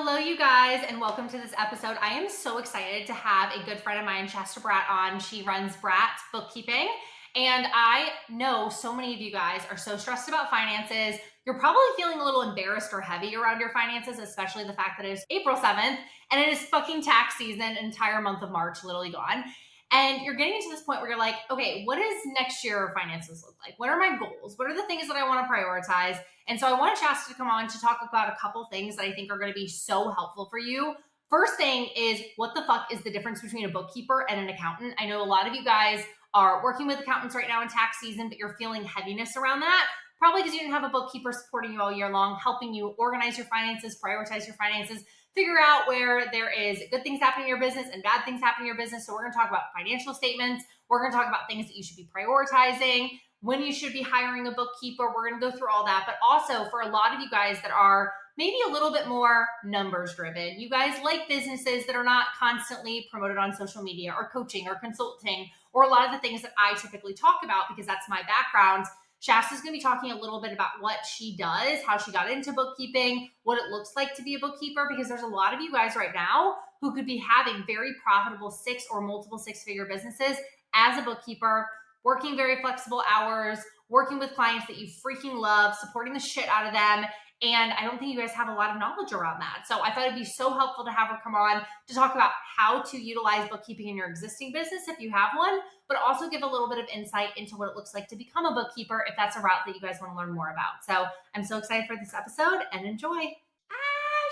Hello, you guys, and welcome to this episode. I am so excited to have a good friend of mine, Shasta Bratt, on. She runs Bratt Bookkeeping, and I know so many of you guys are so stressed about finances. You're probably feeling a little embarrassed or heavy around your finances, especially the fact that it is April 7th, and it is fucking tax season, an entire month of March literally gone. And you're getting to this point where you're like, okay, what does next year finances look like? What are my goals? What are the things that I want to prioritize? And so I wanted Shasta to come on to talk about a couple things that I think are going to be so helpful for you. First thing is, what the fuck is the difference between a bookkeeper and an accountant? I know a lot of you guys are working with accountants right now in tax season, but you're feeling heaviness around that. Probably because you didn't have a bookkeeper supporting you all year long, helping you organize your finances, prioritize your finances, figure out where there is good things happening in your business and bad things happening in your business. So we're going to talk about financial statements. We're going to talk about things that you should be prioritizing, when you should be hiring a bookkeeper. We're going to go through all that. But also for a lot of you guys that are maybe a little bit more numbers driven, you guys like businesses that are not constantly promoted on social media or coaching or consulting or a lot of the things that I typically talk about because that's my background. Shasta's going to be talking a little bit about what she does, how she got into bookkeeping, what it looks like to be a bookkeeper, because there's a lot of you guys right now who could be having very profitable 6 or multiple 6-figure businesses as a bookkeeper, working very flexible hours, working with clients that you freaking love, supporting the shit out of them. And I don't think you guys have a lot of knowledge around that. So I thought it'd be so helpful to have her come on to talk about how to utilize bookkeeping in your existing business if you have one, but also give a little bit of insight into what it looks like to become a bookkeeper if that's a route that you guys want to learn more about. So I'm so excited for this episode and enjoy.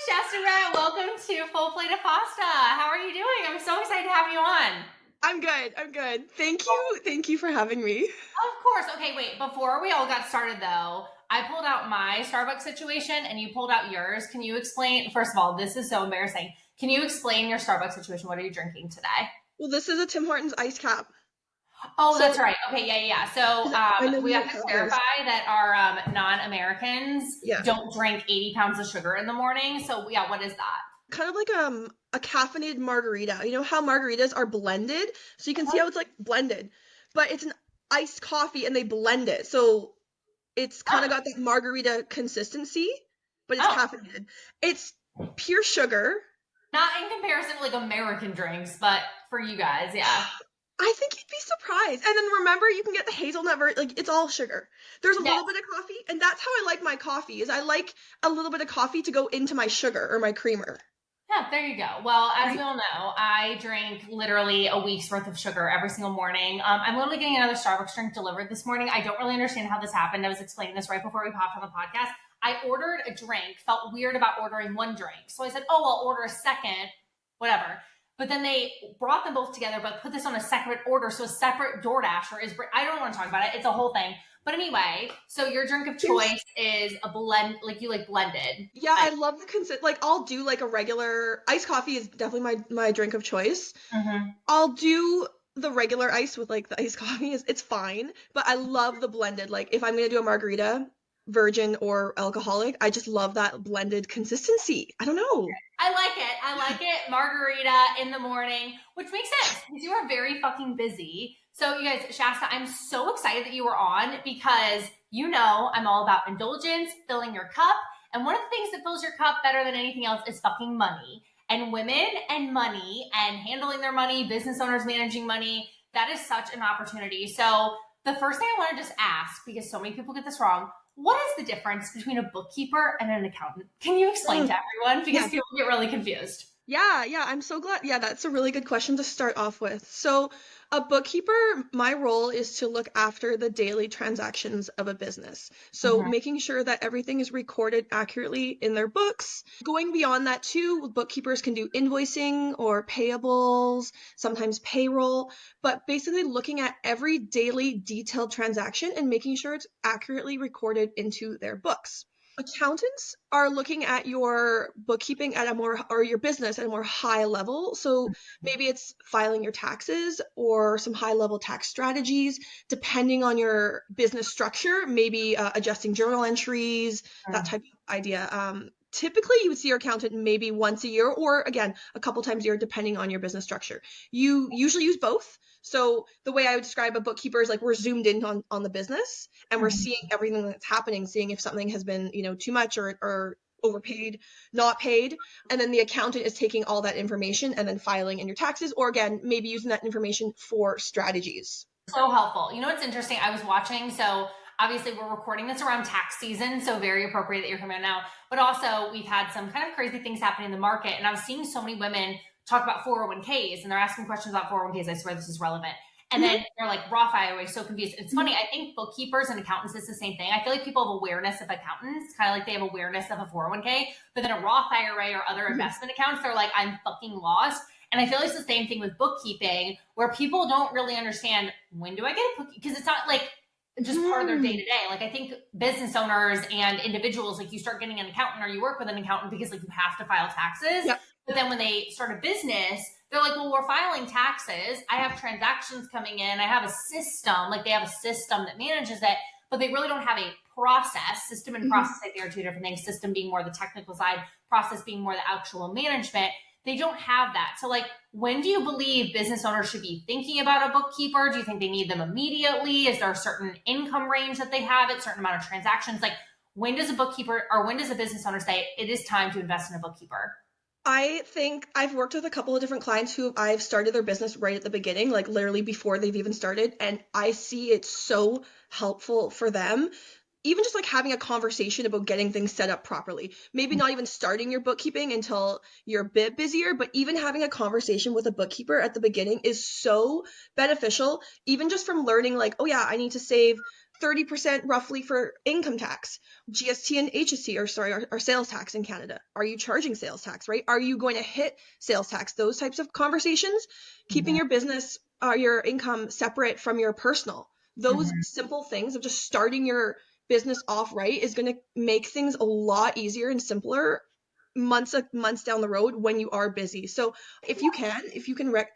Shasta Bratt, welcome to Full Plate of Pasta. How are you doing? I'm so excited to have you on. I'm good. Thank you for having me. Of course. Okay, wait. Before we all got started, though, I pulled out my Starbucks situation and you pulled out yours. Can you explain? First of all, this is so embarrassing. Can you explain your Starbucks situation? What are you drinking today? Well, this is a Tim Hortons ice cap. Oh, So that's right. Okay, yeah. So I know we you have don't to have clarify yours. that our non-Americans Yeah. don't drink 80 pounds of sugar in the morning. So yeah, what is that? Kind of like a caffeinated margarita. You know how margaritas are blended? So you can see how it's like blended. But it's an iced coffee and they blend it. So it's kind of Oh, got that margarita consistency, but it's oh, caffeinated. It's pure sugar. not in comparison to like American drinks, but for you guys, yeah. I think you'd be surprised. And then remember, you can get the hazelnut like it's all sugar. There's a Yes. little bit of coffee, and that's how I like my coffee. Is I like a little bit of coffee to go into my sugar or my creamer. Yeah, there you go. Well, as we Right? all know, I drink literally a week's worth of sugar every single morning. I'm literally getting another Starbucks drink delivered this morning. I don't really understand how this happened. I was explaining this right before we popped on the podcast. I ordered a drink, felt weird about ordering one drink. So I said, oh, I'll order a second, whatever. But then they brought them both together, but put this on a separate order. So a separate DoorDash I don't want to talk about it. It's a whole thing. But anyway, so your drink of There's choice is a blend, like you like blended. Yeah, I love the Like I'll do like a regular iced coffee is definitely my drink of choice. Mm-hmm. I'll do the regular ice with like the iced coffee is it's fine, but I love the blended. Like if I'm gonna do a margarita, virgin or alcoholic, I just love that blended consistency. I don't know. I like it. I like it. Margarita in the morning, which makes sense because you are very fucking busy. So, you guys, Shasta, I'm so excited that you were on because you know I'm all about indulgence, filling your cup. And one of the things that fills your cup better than anything else is fucking money. And women and money and handling their money, business owners managing money, that is such an opportunity. So, the first thing I want to just ask, because so many people get this wrong, what is the difference between a bookkeeper and an accountant? Can you explain to everyone? Because Yeah. people get really confused. Yeah, I'm so glad. Yeah, that's a really good question to start off with. So, a bookkeeper, my role is to look after the daily transactions of a business. So, Mm-hmm. making sure that everything is recorded accurately in their books. Going beyond that, too, bookkeepers can do invoicing or payables, sometimes payroll, but basically looking at every daily detailed transaction and making sure it's accurately recorded into their books. Accountants are looking at your bookkeeping at a more, or your business at a more high level. So maybe it's filing your taxes or some high level tax strategies, depending on your business structure, maybe adjusting journal entries, that type of idea. Typically, you would see your accountant maybe once a year or again, a couple times a year, depending on your business structure. You usually use both. So the way I would describe a bookkeeper is like we're zoomed in on the business and we're Mm-hmm. seeing everything that's happening, seeing if something has been, too much or overpaid, not paid, and then the accountant is taking all that information and then filing in your taxes, or again, maybe using that information for strategies. So helpful. You know what's interesting? I was watching, so obviously we're recording this around tax season, so very appropriate that you're coming out now. But also we've had some kind of crazy things happening in the market, and I was seeing so many women talk about 401ks, and they're asking questions about 401ks. I swear this is relevant. And then they're like, Roth IRA, so confused. It's funny. I think bookkeepers and accountants, it's the same thing. I feel like people have awareness of accountants, kind of like they have awareness of a 401k, but then a Roth IRA or other investment accounts, they're like, I'm fucking lost. And I feel like it's the same thing with bookkeeping, where people don't really understand, when do I get a book? Because it's not like just part of their day to day. Like, I think business owners and individuals, like, you start getting an accountant or you work with an accountant because like you have to file taxes. Yep. But then when they start a business, they're like, well, we're filing taxes. I have transactions coming in. I have a system. Like, they have a system that manages it, but they really don't have a process. System and process, I think, are two different things. System being more the technical side, process being more the actual management. They don't have that. So, like, when do you believe business owners should be thinking about a bookkeeper? Do you think they need them immediately? Is there a certain income range that they have, a certain amount of transactions? Like, when does a bookkeeper or when does a business owner say it is time to invest in a bookkeeper? I think I've worked with a couple of different clients who I've started their business right at the beginning, like literally before they've even started. And I see it so helpful for them. Even just like having a conversation about getting things set up properly. Maybe not even starting your bookkeeping until you're a bit busier, but even having a conversation with a bookkeeper at the beginning is so beneficial. Even just from learning, like, oh yeah, I need to save 30% roughly for income tax, GST and HST, or sorry, our sales tax in Canada. Are you charging sales tax, right? Are you going to hit sales tax? Those types of conversations, keeping your business, your income separate from your personal. Those simple things of just starting your business off right is going to make things a lot easier and simpler months down the road when you are busy. So if you can,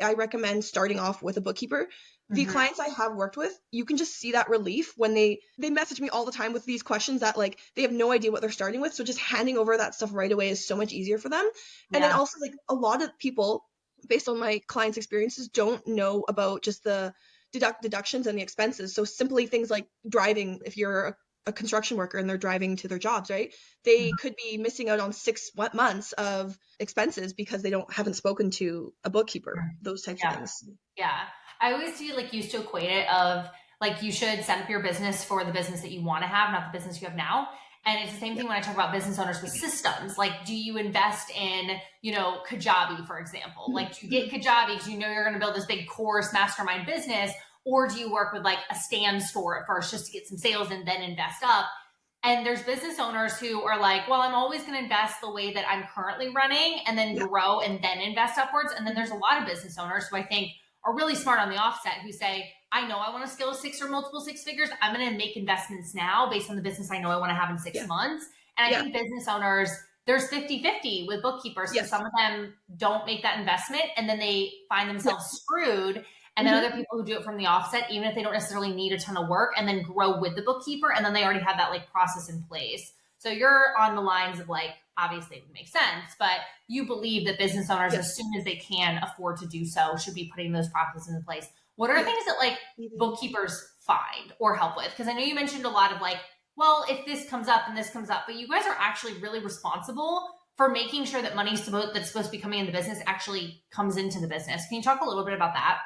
I recommend starting off with a bookkeeper. The clients I have worked with, you can just see that relief when they message me all the time with these questions that like they have no idea what they're starting with. So just handing over that stuff right away is so much easier for them. And then also, like, a lot of people, based on my clients' experiences, don't know about just the deductions and the expenses. So simply things like driving, if you're a construction worker and they're driving to their jobs, right? They could be missing out on 6 months of expenses because they haven't spoken to a bookkeeper, those types of Yeah. things. Yeah. I always do like used to equate it of like you should set up your business for the business that you want to have, not the business you have now. And it's the same thing when I talk about business owners with systems. Like, do you invest in, Kajabi, for example? Like, do you get Kajabi because you know you're going to build this big course mastermind business? Or do you work with like a stand store at first just to get some sales and then invest up? And there's business owners who are like, well, I'm always going to invest the way that I'm currently running and then grow and then invest upwards. And then there's a lot of business owners who I think are really smart on the offset who say, I know I want to scale to 6 or multiple 6 figures. I'm going to make investments now based on the business I know I want to have in 6 months. And I think business owners, there's 50-50 with bookkeepers because some of them don't make that investment and then they find themselves screwed. And then other people who do it from the offset, even if they don't necessarily need a ton of work, and then grow with the bookkeeper, and then they already have that like process in place. So you're on the lines of like, obviously it would make sense, but you believe that business owners, as soon as they can afford to do so, should be putting those processes in place. What are things that like bookkeepers find or help with? Because I know you mentioned a lot of like, well, if this comes up and this comes up, but you guys are actually really responsible for making sure that money that's supposed to be coming in the business actually comes into the business. Can you talk a little bit about that?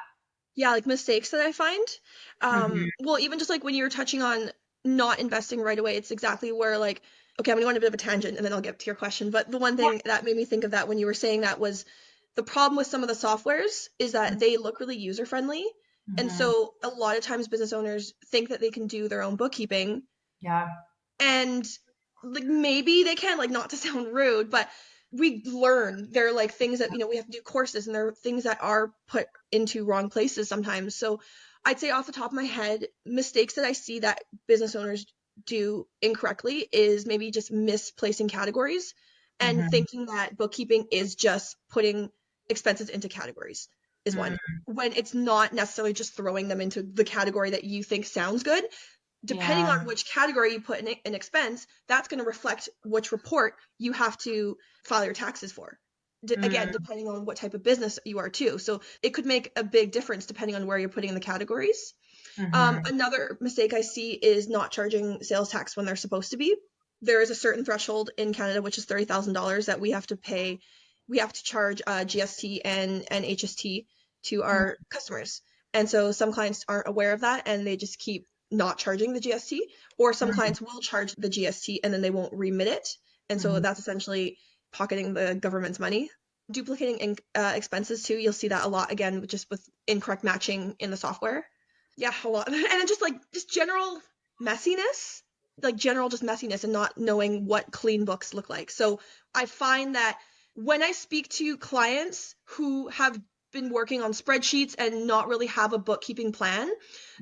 Yeah, like mistakes that I find. Well, even just like when you're touching on not investing right away, it's exactly where like, okay, I'm gonna go on a bit of a tangent and then I'll get to your question. But the one thing that made me think of that when you were saying that was the problem with some of the softwares is that they look really user friendly. And so a lot of times business owners think that they can do their own bookkeeping. Yeah. And like maybe they can, like, not to sound rude, but we learn there are like things that we have to do courses and there are things that are put into wrong places sometimes. So I'd say off the top of my head, mistakes that I see that business owners do incorrectly is maybe just misplacing categories and thinking that bookkeeping is just putting expenses into categories is one, when it's not necessarily just throwing them into the category that you think sounds good. Depending on which category you put in an expense, that's going to reflect which report you have to file your taxes for. Again, depending on what type of business you are too. So it could make a big difference depending on where you're putting in the categories. Another mistake I see is not charging sales tax when they're supposed to be. there is a certain threshold in Canada, which is $30,000 that we have to pay. We have to charge GST and HST to our customers. And so some clients aren't aware of that and they just keep not charging the GST, or some Mhm. clients will charge the GST and then they won't remit it. And so Mhm. that's essentially pocketing the government's money. Duplicating expenses too, you'll see that a lot again, just with incorrect matching in the software. Yeah, a lot. And then just general messiness, like general just messiness and not knowing what clean books look like. So I find that when I speak to clients who have been working on spreadsheets and not really have a bookkeeping plan,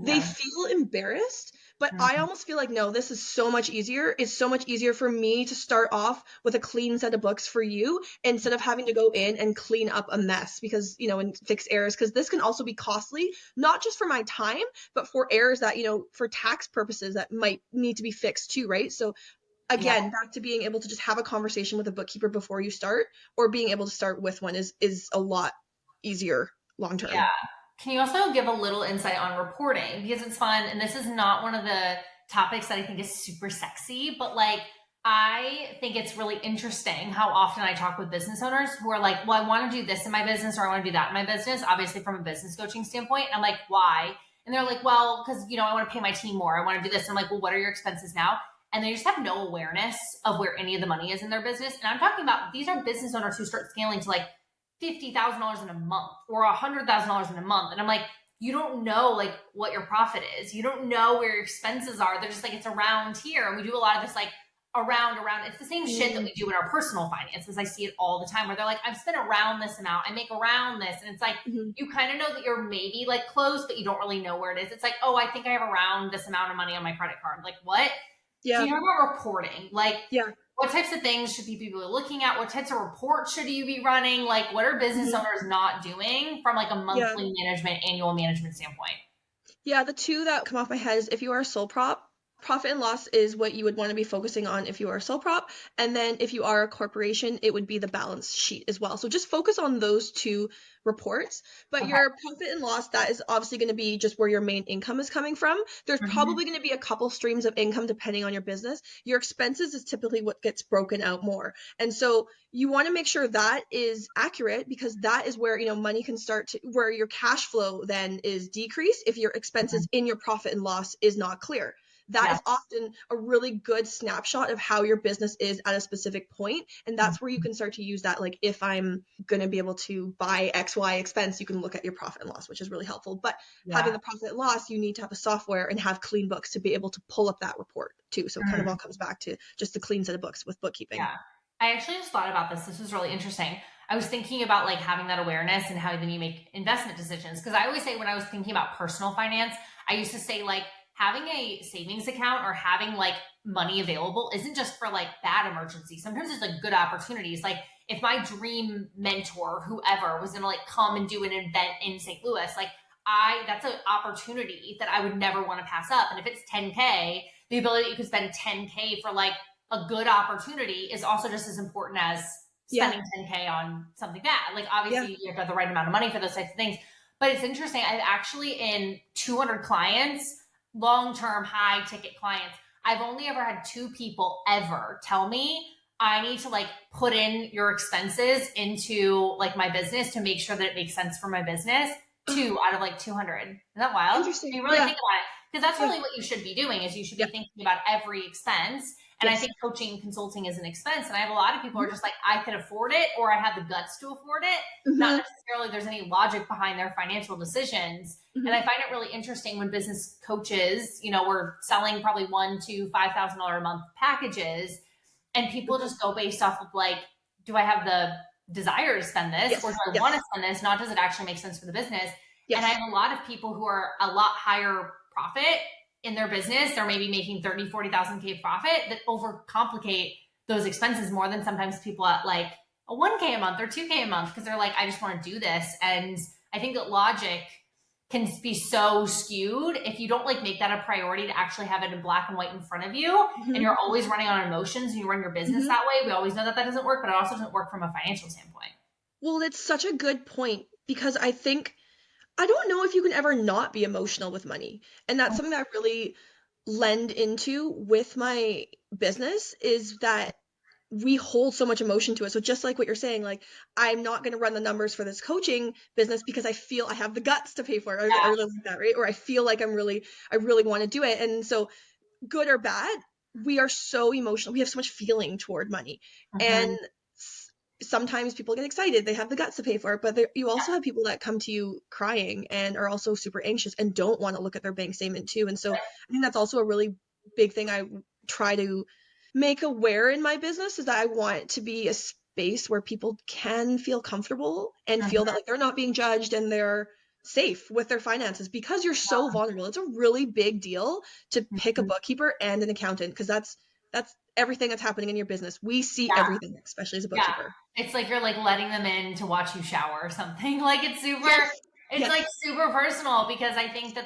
they Yeah. feel embarrassed. But I Mhm. almost feel like, no, this is so much easier. It's so much easier for me to start off with a clean set of books for you instead of having to go in and clean up a mess because, and fix errors. Because this can also be costly, not just for my time, but for errors that, for tax purposes that might need to be fixed too, right? So Yeah. again, back to being able to just have a conversation with a bookkeeper before you start, or being able to start with one is a lot easier long Yeah. term. Can you also give a little insight on reporting? Because it's fun, and this is not one of the topics that I think is super sexy, but like I think it's really interesting how often I talk with business owners who are like, well, I want to do this in my business or I want to do that in my business, obviously from a business coaching standpoint. And I'm like, why? And they're like, well, because I want to pay my team more. I want to do this. And I'm like, well, what are your expenses now? And they just have no awareness of where any of the money is in their business. And I'm talking about these are business owners who start scaling to like $50,000 in a month or $100,000 in a month. And I'm like, you don't know like what your profit is. You don't know where your expenses are. They're just like, it's around here. And we do a lot of this like around. It's the same shit that Mm, we do in our personal finances. I see it all the time where they're like, I've spent around this amount. I make around this. And it's like, mhm. you kind of know that you're maybe like close, but you don't really know where it is. It's like, oh, I think I have around this amount of money on my credit card. Like, what? Can Yeah, you talk about reporting? Like, yeah. what types of things should people be looking at? What types of reports should you be running? Like, what are business Mhm. owners not doing from like a Yeah. monthly management, annual management standpoint? Yeah, the two that come off my head is if you are a sole prop, profit and loss is what you would want to be focusing on if you are a sole prop. And then if you are a corporation, it would be the balance sheet as well. So just focus on those two reports. But Okay. your profit and loss, that is obviously going to be just where your main income is coming from. There's Mhm. probably going to be a couple streams of income depending on your business. Your expenses is typically what gets broken out more. And so you want to make sure that is accurate because that is where money can start to where your cash flow then is decreased if your expenses in your profit and loss is not clear. That Yeah. is often a really good snapshot of how your business is at a specific point, and that's where you can start to use that, like if I'm going to be able to buy XY expense, you can look at your profit and loss, which is really helpful. But having Yeah. the profit and loss, you need to have a software and have clean books to be able to pull up that report too. So it kind of all Mhm. comes back to just the clean set of books with bookkeeping. Yeah. I actually just thought about this. This was really interesting. I was thinking about like having that awareness and how then you make investment decisions. Cause I always say when I was thinking about personal finance, I used to say like having a savings account or having like money available isn't just for like bad emergencies. Sometimes it's like good opportunities. Like if my dream mentor, whoever was gonna like come and do an event in St. Louis, like that's an opportunity that I would never want to pass up. And if it's 10K, the ability that you could spend 10K for like a good opportunity is also just as important as Yeah, spending 10K on something bad. Like yeah. obviously you have to have the right amount of money for those types of things. But it's interesting. I've actually in 200 clients, long-term high ticket clients, I've only ever had two people ever tell me I need to like put in your expenses into like my business to make sure that it makes sense for my business. Two out of like 200. Isn't that wild? Interesting. You really Yeah, think about it. Because that's yeah, really what you should be doing is you should yeah. be thinking about every expense. And I Yes. think coaching and consulting is an expense. And I have a lot of people who Mhm. are just like, I could afford it or I have the guts to afford it. Not Mhm. necessarily there's any logic behind their financial decisions. And Mhm. I find it really interesting when business coaches, we're selling probably $1,000 to $5,000 a month packages, and people Mhm. just go based off of like, do I have the desire to spend this, or do Yes. I want Yes. to spend this? Not does it actually make sense for the business? And I Yes. have a lot of people who are a lot higher profit in their business. They're maybe making 30, 40,000 K profit that overcomplicate those expenses more than sometimes people at like a 1K a month or 2K a month because they're like, I just want to do this. And I think that logic can be so skewed if you don't like make that a priority to actually have it in black and white in front of you and Mhm. you're always running on emotions and you run your business Mhm. that way. We always know that that doesn't work, but it also doesn't work from a financial standpoint. Well, it's such a good point because I don't know if you can ever not be emotional with money. And that's something that really lend into with my business is that we hold so much emotion to it. So just like what you're saying, like I'm not going to run the numbers for this coaching business because I feel I have the guts to pay for it or like that, right? Or I feel like I really want to do it. And so good or bad, we are so emotional. We have so much feeling toward money. And Mhm. sometimes people get excited. They have the guts to pay for it. But you also have people that come to you crying and are also super anxious and don't want to look at their bank statement too. And so I think that's also a really big thing I try to make aware in my business is that I want it to be a space where people can feel comfortable and feel that Mhm. like they're not being judged and they're safe with their finances because you're so vulnerable. It's a really big deal to pick a Mhm. bookkeeper and an accountant because that's everything that's happening in your business. We see Yeah. everything, especially as a Yeah. bookkeeper. It's like you're like letting them in to watch you shower or something. Like Yes. it's like Yes. super personal because I think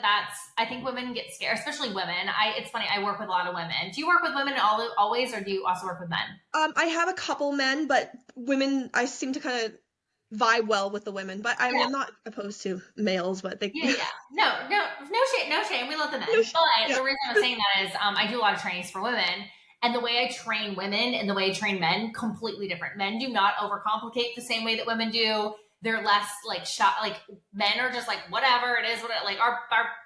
I think women get scared, especially women. It's funny. I work with a lot of women. Do you work with women always, or do you also work with men? I have a couple men, but women, I seem to kind of vibe well with the women. But I mean, Yeah. I'm not opposed to males, but they. Yeah, yeah. No shame, no shame. We love the No men. sh- But yeah. the reason I'm saying that is I do a lot of trainings for women, and the way I train women and the way I train men completely different. Men do not overcomplicate the same way that women do. They're less like shot. Like men are just like whatever it is. What like our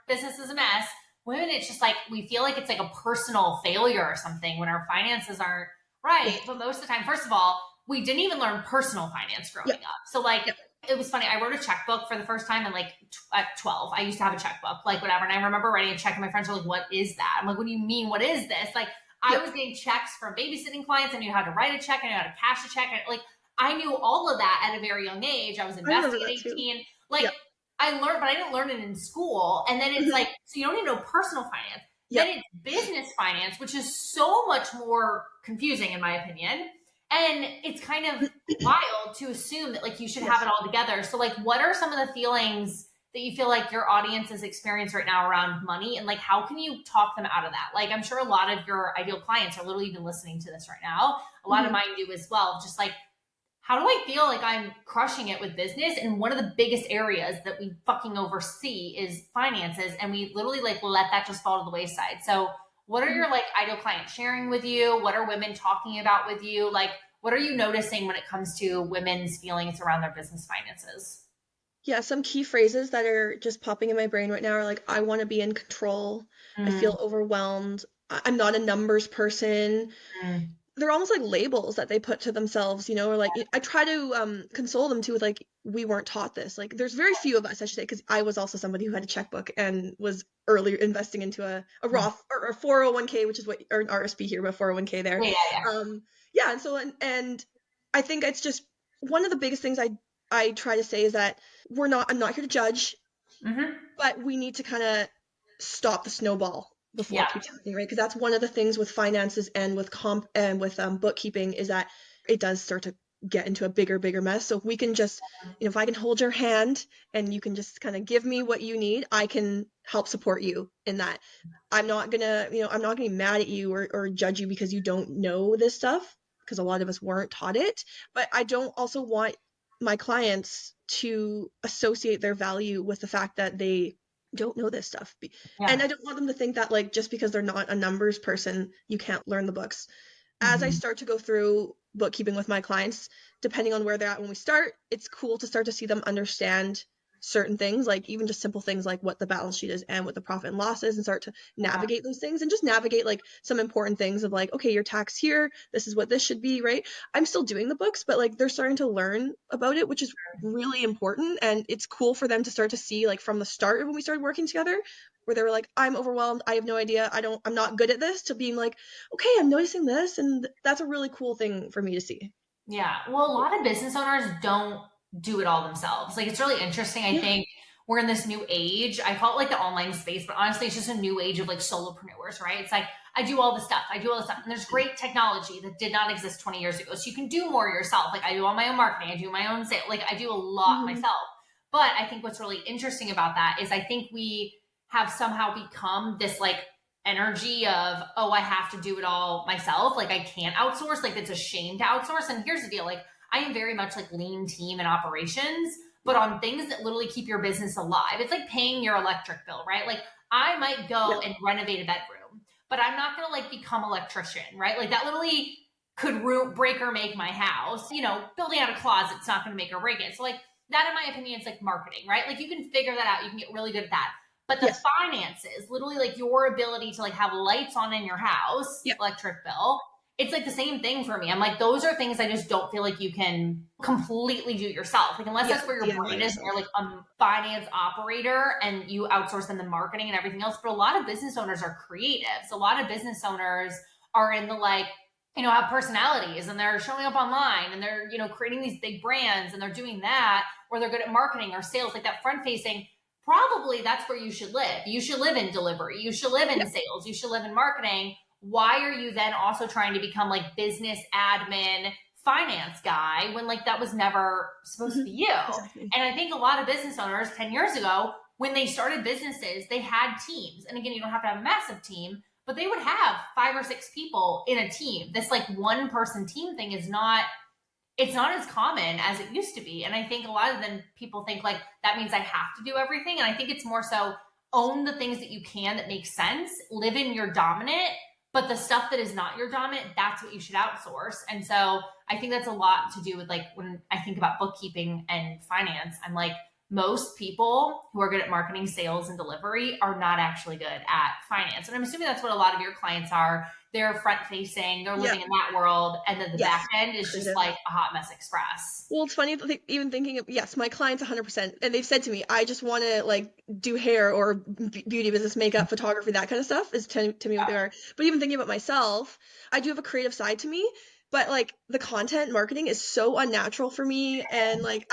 business is a mess. Women, it's just like we feel like it's like a personal failure or something when our finances aren't right. Yes. But most of the time, first of all, we didn't even learn personal finance growing Yep. up. So like Yep. it was funny. I wrote a checkbook for the first time in like at 12. I used to have a checkbook, like whatever. And I remember writing a check, and my friends were like, "What is that?" I'm like, "What do you mean? What is this?" Like, I Yep. was getting checks from babysitting clients. I knew how to write a check. I knew how to cash a check. Like, I knew all of that at a very young age. I was I remember investing at that too. 18. Like, Yep. I learned, but I didn't learn it in school. And then it's Mhm. like, so you don't even know personal finance. Then Yep. it's business finance, which is so much more confusing, in my opinion. And it's kind of wild to assume that like you should have Yes. it all together. So like what are some of the feelings that you feel like your audience is experiencing right now around money, and like how can you talk them out of that? Like I'm sure a lot of your ideal clients are literally even listening to this right now. A lot of Mhm. mine do as well. Just like how do I feel like I'm crushing it with business? And one of the biggest areas that we fucking oversee is finances. And we literally like let that just fall to the wayside. So what are Mhm. your like ideal clients sharing with you? What are women talking about with you? Like, what are you noticing when it comes to women's feelings around their business finances? Yeah, some key phrases that are just popping in my brain right now are like, I want to be in control. I Mm, feel overwhelmed. I'm not a numbers person. mm, They're almost like labels that they put to themselves, or like I try to console them too with like we weren't taught this. Like there's very few of us, I should say, because I was also somebody who had a checkbook and was early investing into a mm. Roth or a 401k, which is what or an RSP here, but 401k there. Yeah, yeah, Yeah, and so and I think it's just one of the biggest things I try to say is that I'm not here to judge, yeah. but we need to kind of stop the snowball before Yeah. it keeps happening, right? Because that's one of the things with finances and with comp and with bookkeeping is that it does start to get into a bigger mess. So if we can just, if I can hold your hand and you can just kind of give me what you need, I can help support you in that. I'm not gonna be mad at you or judge you because you don't know this stuff, because a lot of us weren't taught it. But I don't also want my clients to associate their value with the fact that they don't know this stuff. And Yeah. I don't want them to think that like just because they're not a numbers person, you can't learn the books. As I Mm-hmm. start to go through bookkeeping with my clients, depending on where they're at when we start, it's cool to start to see them understand certain things, like even just simple things like what the balance sheet is and what the profit and loss is, and start to Yeah. navigate those things and just navigate like some important things of like, okay, your tax here, this is what this should be, right? I'm still doing the books, but like they're starting to learn about it, which is really important. And it's cool for them to start to see like from the start when we started working together, where they were like, I'm overwhelmed, I have no idea, I'm not good at this, to being like, okay, I'm noticing this, and that's a really cool thing for me to see. Yeah. Well, a lot of business owners don't do it all themselves. Like, it's really interesting. I Yeah. think we're in this new age. I call it like the online space, but honestly, it's just a new age of like solopreneurs, right? It's like, I do all the stuff. I do all the stuff. And there's great technology that did not exist 20 years ago. So you can do more yourself. Like, I do all my own marketing. I do my own sale. Like, I do a lot Mm-hmm. myself. But I think what's really interesting about that is I think we have somehow become this like energy of, oh, I have to do it all myself. Like I can't outsource. Like it's a shame to outsource. And here's the deal. Like I am very much like lean team and operations, but on things that literally keep your business alive. It's like paying your electric bill, right? Like I might Yeah. go and renovate a bedroom. but I'm not going to like become an electrician, right? Like that literally could break or make my house. Building out a closet, it's not going to make or break it. So like that, in my opinion, is like marketing, right? Like you can figure that out. You can get really good at that. But the Yes. finances, literally like your ability to like have lights on in your house, Yep. electric bill, it's like the same thing for me. I'm like, those are things I just don't feel like you can completely do yourself. Like, unless that's where your DIY brain is, and yourself. you're like a finance operator and you outsource them the marketing and everything else. But a lot of business owners are creatives. A lot of business owners are in the like, have personalities and they're showing up online and they're, creating these big brands and they're doing that, or they're good at marketing or sales, like that front facing. Probably that's where you should live. You should live in delivery. You should live in Yep. sales. You should live in marketing. Why are you then also trying to become like business admin, finance guy when like that was never supposed to be you? Exactly. And I think a lot of business owners 10 years ago, when they started businesses, they had teams. And again, you don't have to have a massive team, but they would have 5 or 6 people in a team. This like one person team thing is not, it's not as common as it used to be. And I think a lot of them people think like that means I have to do everything. And I think it's more so own the things that you can that make sense, live in your dominant, but the stuff that is not your dominant, that's what you should outsource. And so I think that's a lot to do with like when I think about bookkeeping and finance, I'm like, most people who are good at marketing, sales, and delivery are not actually good at finance. And I'm assuming that's what a lot of your clients are. They're front facing, they're living in that world. And then the Yes. back end is just like a hot mess express. Well, it's funny, even thinking of, yes, my clients 100%, and they've said to me, I just want to like do hair or beauty business, makeup, photography, that kind of stuff is to me what they are. But even thinking about myself, I do have a creative side to me, but like the content marketing is so unnatural for me. And like,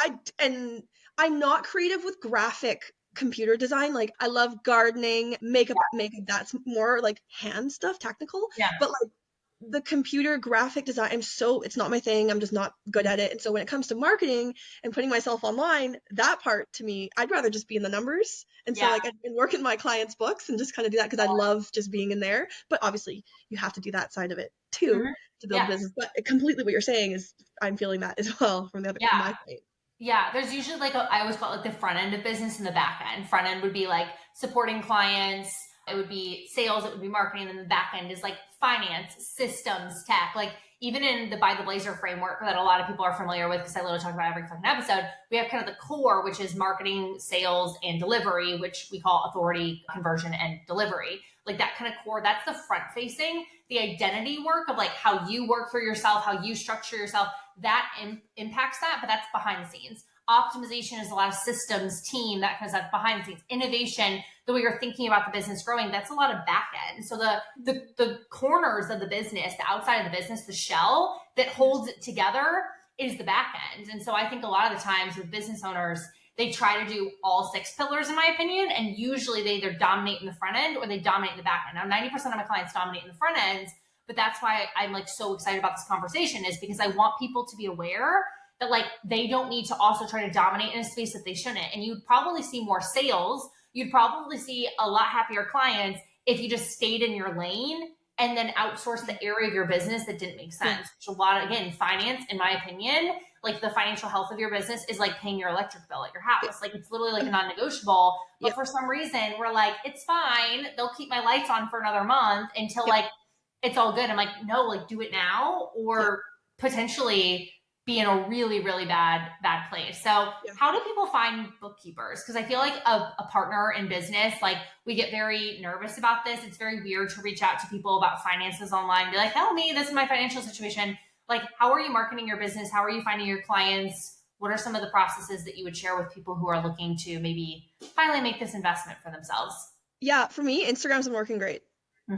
I'm not creative with graphic computer design. Like I love gardening, makeup, that's more like hand stuff, technical. Yeah. But like the computer graphic design, it's not my thing. I'm just not good at it. And so when it comes to marketing and putting myself online, that part to me, I'd rather just be in the numbers. And so Yeah. like I've been working my clients' books and just kind of do that because I love just being in there. But obviously you have to do that side of it too to build Yeah. business. But completely what you're saying is I'm feeling that as well from Yeah. my point. Yeah, there's usually like I always call it like the front end of business and the back end. Front end would be like supporting clients, it would be sales, it would be marketing, and then the back end is like finance, systems, tech. Like even in the By the Blazer framework that a lot of people are familiar with, because I literally talk about every fucking episode, we have kind of the core, which is marketing, sales, and delivery, which we call authority, conversion, and delivery. Like that kind of core, that's the front facing, the identity work of like how you work for yourself, how you structure yourself, that impacts that, but that's behind the scenes. Optimization is a lot of systems, team, that kind of stuff behind the scenes. Innovation, the way you're thinking about the business growing, that's a lot of back end. So the corners of the business, the outside of the business, the shell that holds it together is the back end. And so I think a lot of the times with business owners, they try to do all 6 pillars, in my opinion, and usually they either dominate in the front end or they dominate in the back end. Now, 90% of my clients dominate in the front end, but that's why I'm like so excited about this conversation, is because I want people to be aware that like they don't need to also try to dominate in a space that they shouldn't. And you'd probably see more sales. You'd probably see a lot happier clients if you just stayed in your lane and then outsource the area of your business that didn't make sense. Which a lot of, again, finance, in my opinion, like the financial health of your business is like paying your electric bill at your house. Like it's literally like a non-negotiable. But for some reason, we're like, it's fine. They'll keep my lights on for another month until like it's all good. I'm like, no, like do it now or potentially be in a really, really bad place. So how do people find bookkeepers? Because I feel like a partner in business, like we get very nervous about this. It's very weird to reach out to people about finances online, be like, help me, this is my financial situation. Like, how are you marketing your business? How are you finding your clients? What are some of the processes that you would share with people who are looking to maybe finally make this investment for themselves? Yeah, for me, Instagram's been working great.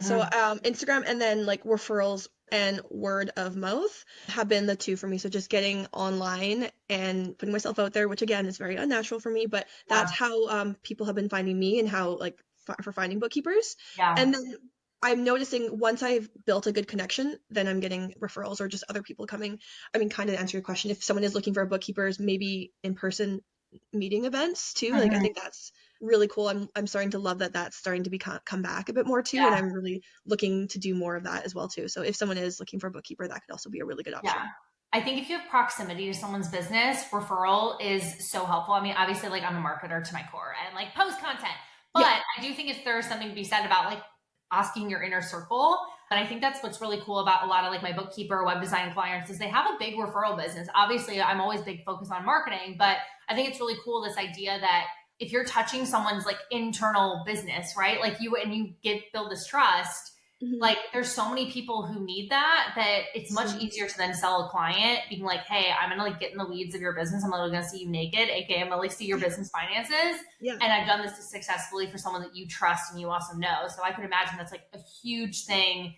So Instagram and then like referrals and word of mouth have been the 2 for me. So just getting online and putting myself out there, which again is very unnatural for me, but that's how people have been finding me and how like for finding bookkeepers. And then I'm noticing once I've built a good connection, then I'm getting referrals or just other people coming. I mean, kind of to answer your question, if someone is looking for bookkeepers, maybe in person meeting events too. Like I think that's really cool. I'm starting to love that that's starting to come back a bit more too, and I'm really looking to do more of that as well too. So if someone is looking for a bookkeeper, that could also be a really good option. Yeah. I think if you have proximity to someone's business, referral is so helpful. I mean, obviously, like I'm a marketer to my core and like post content, but I do think if there's something to be said about like asking your inner circle. And I think that's what's really cool about a lot of like my bookkeeper web design clients is they have a big referral business. Obviously, I'm always big focus on marketing, but I think it's really cool this idea that if you're touching someone's like internal business, right? Like you build this trust, Mhm. like there's so many people who need that it's much easier to then sell a client being like, hey, I'm gonna like get in the weeds of your business. I'm literally gonna see you naked, aka I'm gonna like see your business finances. Yeah. And I've done this successfully for someone that you trust and you also know. So I could imagine that's like a huge thing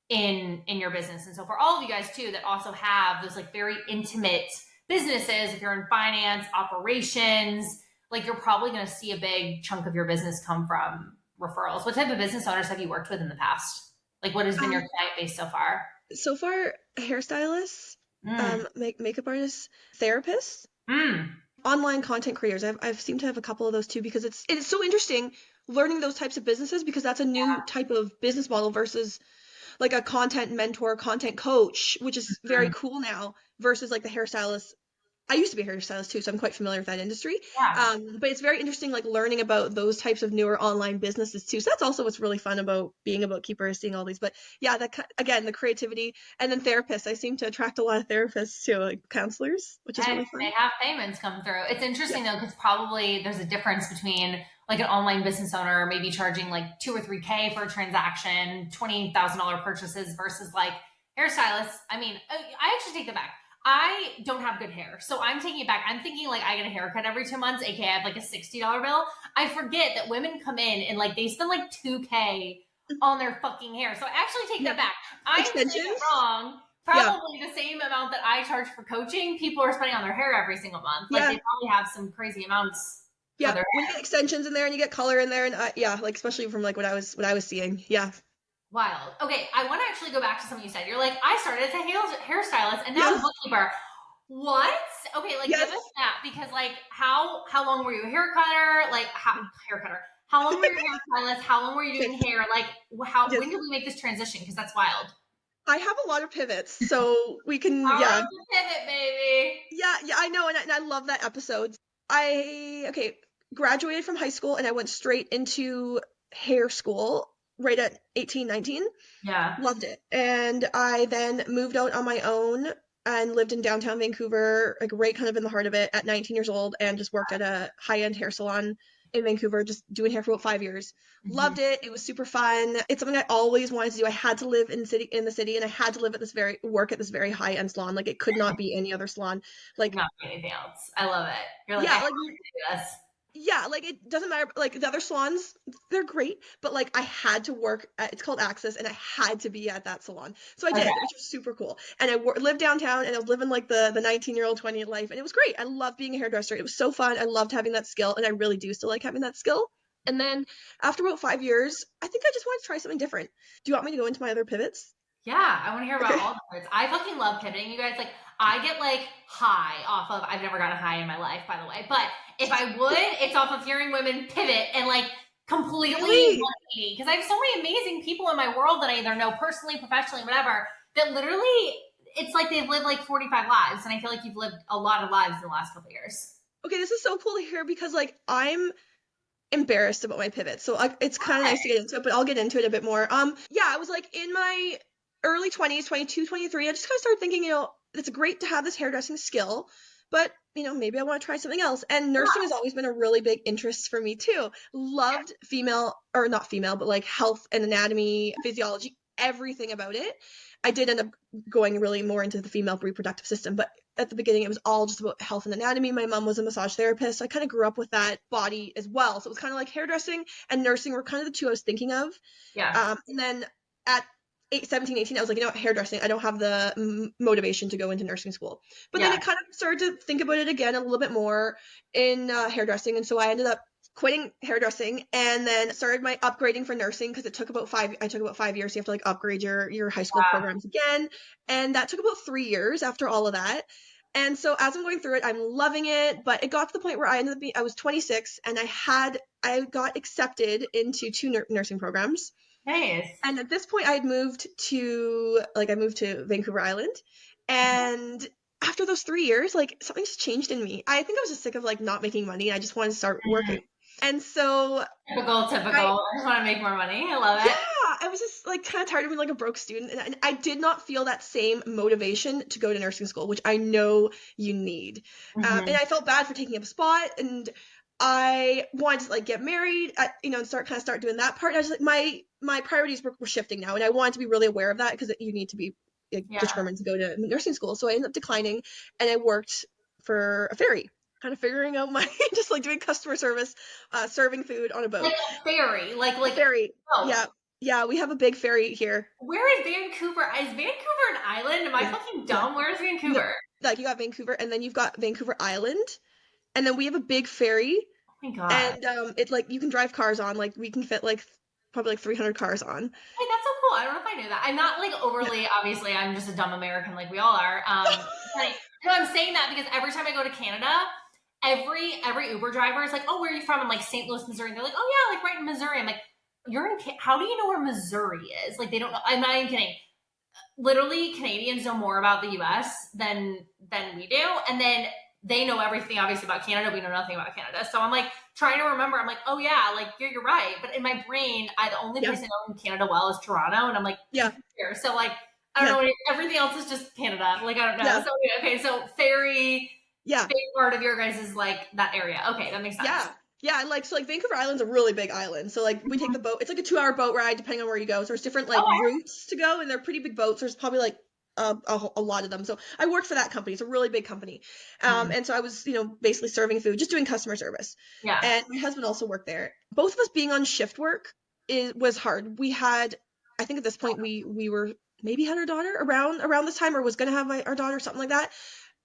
in your business. And so for all of you guys too that also have those like very intimate businesses, if you're in finance, operations, like you're probably going to see a big chunk of your business come from referrals. What type of business owners have you worked with in the past? Like what has been your client base so far? So far, hairstylists, Mm. makeup artists, therapists, Mm. online content creators. I've seemed to have a couple of those too because it's so interesting learning those types of businesses because that's a new type of business model versus like a content mentor, content coach, which is very Mm. cool now versus like the hairstylist. I used to be a hairstylist too, so I'm quite familiar with that industry. Yeah. But it's very interesting, like learning about those types of newer online businesses too. So that's also what's really fun about being a bookkeeper, is seeing all these. But yeah, again, the creativity, and then therapists. I seem to attract a lot of therapists too, like counselors, which is Hey, really fun. they have payments come through. It's Yeah. interesting though, because probably there's a difference between like an online business owner maybe charging like 2 or 3K for a transaction, $20,000 purchases versus like hairstylists. I mean, I actually take that back. I don't have good hair, so I'm taking it back. I'm thinking like I get a haircut every 2 months, aka I have like a $60 bill. I forget that women come in and like they spend like 2K on their fucking hair. So I actually take Yeah. that back. I'm saying it Extensions. wrong. Yeah. Probably the same amount that I charge for coaching, people are spending on their hair every single month. Like Yeah. they probably have some crazy amounts for Yeah. their When you get extensions in there and you get color in there, and yeah, like especially from like what I was seeing. Yeah. wild. Okay, I want to actually go back to something you said. You're like, I started as a hairstylist and now I'm a Yes. bookkeeper. What? Okay, like give Yes. us that because like how long were you a hair cutter? Like hair cutter. How long were you a hairstylist? How long were you Okay. doing hair? Like how Yes. when did we make this transition? Because that's wild. I have a lot of pivots, so we can, Power yeah. of the pivot, baby. Yeah, yeah, I know, and I love that episode. Okay, graduated from high school and I went straight into hair school right at 18, 19. Yeah. Loved it. And I then moved out on my own and lived in downtown Vancouver, like right kind of in the heart of it at 19 years old, and just worked at a high-end hair salon in Vancouver, just doing hair for about 5 years. Mhm. Loved it. It was super fun. It's something I always wanted to do. I had to live in the city, and I had to live at this very work at this very high-end salon. Like it could not be any other salon. Could Like, not be anything else. I love it. You're like, I yeah, have like to do this. yeah, like it doesn't matter. Like the other salons, they're great, but like I had to work at, it's called Access, and I had to be at that salon. So I Okay. did, which was super cool. And I lived downtown, and I was living like the 19-year-old 20 life, and it was great. I loved being a hairdresser. It was so fun. I loved having that skill, and I really do still like having that skill. And then after about 5 years, I think I just wanted to try something different. Do you want me to go into my other pivots? Yeah, I want to hear about Okay. all the parts. I fucking love pivoting, you guys. Like, I get like high off of. I've never gotten high in my life, by the way. But if I would, it's off of hearing women pivot and like completely Really? 180. Because I have so many amazing people in my world that I either know personally, professionally, whatever. That literally, it's like they've lived like 45 lives, and I feel like you've lived a lot of lives in the last couple of years. Okay, this is so cool to hear because like I'm embarrassed about my pivot. So it's kind of nice to get into it, but I'll get into it a bit more. Yeah, I was like in my early 20s, 22, 23. I just kind of started thinking, it's great to have this hairdressing skill, but maybe I want to try something else. And nursing has always been a really big interest for me too. Loved female, or not female, but like health and anatomy, physiology, everything about it. I did end up going really more into the female reproductive system, but at the beginning it was all just about health and anatomy. My mom was a massage therapist, so I kind of grew up with that body as well. So it was kind of like hairdressing and nursing were kind of the two I was thinking of. Yeah. And then at 17, 18, I was like, hairdressing, I don't have the motivation to go into nursing school. But then Yeah. I kind of started to think about it again a little bit more in hairdressing. And so I ended up quitting hairdressing and then started my upgrading for nursing because I took about 5 years. So you have to like upgrade your high school programs again. And that took about 3 years after all of that. And so as I'm going through it, I'm loving it, but it got to the point where I was 26 and I got accepted into two nursing programs. Nice. And at this point, I moved to Vancouver Island. And after those 3 years, like something just changed in me. I think I was just sick of like not making money. I just wanted to start working. And so Typical, I, typical. I just want to make more money. I love yeah, it. I was just like kind of tired of being like a broke student, and I did not feel that same motivation to go to nursing school, which I know you need. And Hmm. I felt bad for taking up a spot, and I wanted to like get married, and start doing that part. And I was like, my priorities were shifting now, and I wanted to be really aware of that because you need to be like, Yeah. determined to go to nursing school. So I ended up declining, and I worked for a ferry, kind of figuring out my just like doing customer service, serving food on a Like boat. a ferry. A ferry. Oh, Yeah. Yeah, we have a big ferry here. where is Vancouver? Is Vancouver an island? Am I Yeah. fucking Yeah. dumb? Where is No, Vancouver? like you got Vancouver and then you've got Vancouver Island and then we have a big ferry Oh my God. and it like you can drive cars on like we can fit like probably like 300 cars on. Wait, that's so cool. I don't know if I knew that. I'm not like Yeah. overly, obviously, I'm just a dumb American like we all are. But no, I'm saying that because every time I go to Canada, every Uber driver is like, "Oh, where are you from?" I'm like, "St. Louis, Missouri." And they're like, "Oh yeah, like right in Missouri." I'm like, "You're in? How do you know where Missouri is?" Like they don't know. I'm not even kidding. Literally, Canadians know more about the U.S. than we do, and then they know everything obviously about Canada. We know nothing about Canada. So I'm like trying to remember. I'm like, oh yeah, like you're right. But in my brain, the only Yeah. place I know in Canada well is Toronto, and I'm like Yeah. here. So like I Yeah. don't know. Everything else is just Canada. Like I don't know. Yeah. So okay, so ferry, Yeah. big part of your guys is like that area. Okay, that makes sense. Yeah. Yeah, and like so like Vancouver Island's a really big island. So like we take Mhm. the boat. It's like a 2-hour boat ride depending on where you go. So there's different like Okay. routes to go and they're pretty big boats. There's probably like a lot of them. So I worked for that company. It's a really big company. Mm. And so I was, basically serving food, just doing customer service. Yeah. And my husband also worked there. Both of us being on shift work was hard. We had I think at this point we were maybe had our daughter around this time or was going to have our daughter something like that,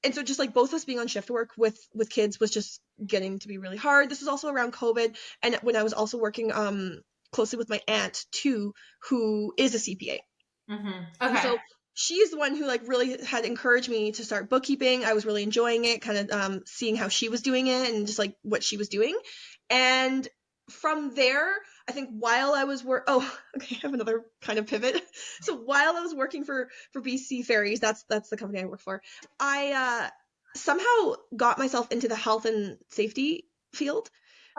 and so just like both of us being on shift work with kids was just getting to be really hard. This was also around COVID, and when I was also working closely with my aunt too, who is a CPA, Hmm. and Okay. so she is the one who like really had encouraged me to start bookkeeping. I was really enjoying it, kind of seeing how she was doing it and just like what she was doing, and from there, I think while I was okay, I have another kind of pivot. So while I was working for BC Ferries, that's the company I work for. I somehow got myself into the health and safety field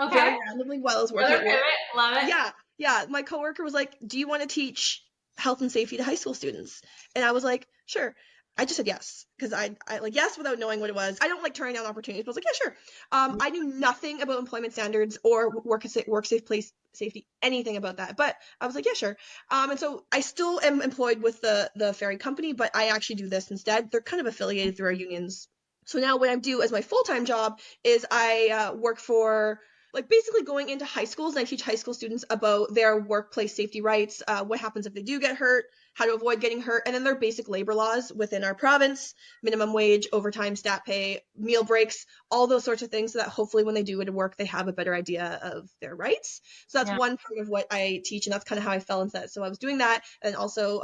Okay. very randomly while I was working Another at work. pivot. Love it. Yeah, yeah. My coworker was like, "Do you want to teach health and safety to high school students?" And I was like, "Sure." I just said yes because I like yes without knowing what it was. I don't like turning down opportunities, but I was like, "Yeah, sure." I knew nothing about employment standards or work safe place safety, anything about that. But I was like, "Yeah, sure." And so I still am employed with the ferry company, but I actually do this instead. They're kind of affiliated through our unions. So now what I do as my full-time job is I work for like basically going into high schools and I teach high school students about their workplace safety rights, what happens if they do get hurt, how to avoid getting hurt, and then their basic labor laws within our province, minimum wage, overtime, stat pay, meal breaks, all those sorts of things so that hopefully when they do go to work, they have a better idea of their rights. So that's Yeah. one part of what I teach, and that's kind of how I fell into that. So I was doing that and also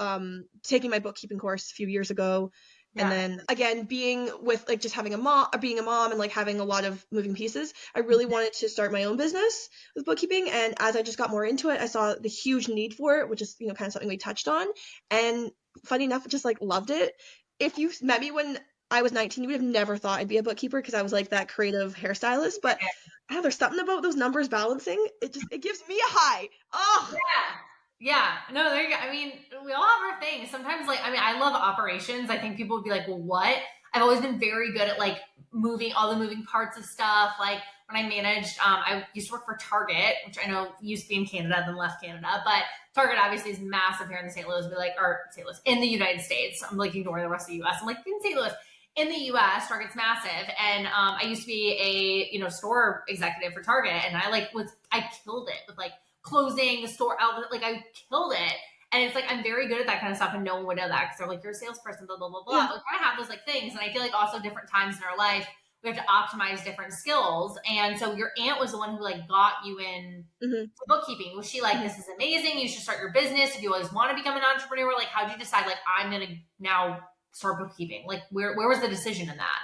taking my bookkeeping course a few years ago, and Yeah. then again, being with like just having being a mom and like having a lot of moving pieces, I really wanted to start my own business with bookkeeping. And as I just got more into it, I saw the huge need for it, which is, kind of something we touched on. And funny enough, I just like loved it. If you met me when I was 19, you would have never thought I'd be a bookkeeper because I was like that creative hairstylist. But I don't know, there's something about those numbers balancing. It gives me a high. Oh, Yeah. Yeah. No, there you go. I mean, we all have our things. Sometimes, like, I mean, I love operations. I think people would be like, well, what? I've always been very good at like moving all the moving parts of stuff. Like when I managed, I used to work for Target, which I know used to be in Canada, then left Canada. But Target obviously is massive here in the St. Louis, or St. Louis, in the United States. I'm like ignoring the rest of the US. I'm like, in St. Louis. In the US, Target's massive. And I used to be a, store executive for Target. And I killed it with like closing the store outlet. Like I killed it. And it's like I'm very good at that kind of stuff, and no one would know that because they're like, you're a salesperson, blah blah blah blah. yeah, Like I have those like things, and I feel like also different times in our life we have to optimize different skills. And so your aunt was the one who like got you in hmm to bookkeeping. Was she like, hmm this is amazing? You should start your business if you always want to become an entrepreneur? Like, how did you decide like I'm gonna now start bookkeeping? Like, where was the decision in that?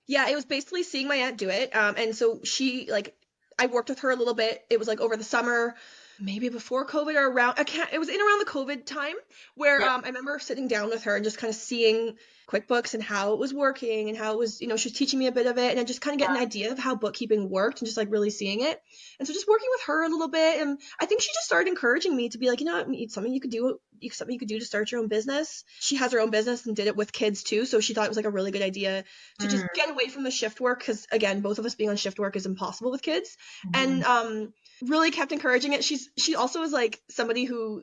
yeah. It was basically seeing my aunt do it. And so she like I worked with her a little bit. It was like over the summer. maybe before COVID or around, it was in around the COVID time where Yep. I remember sitting down with her and just kind of seeing QuickBooks and how it was working and how it was, she was teaching me a bit of it and I just kind of get an idea of how bookkeeping worked and just like really seeing it. And so just working with her a little bit. And I think she just started encouraging me to be like, it's something you could do, something you could do to start your own business. She has her own business and did it with kids too. So she thought it was like a really good idea to just Mm-hmm. get away from the shift work. Cause again, both of us being on shift work is impossible with kids. Mm-hmm. And, really kept encouraging it. She also is like somebody who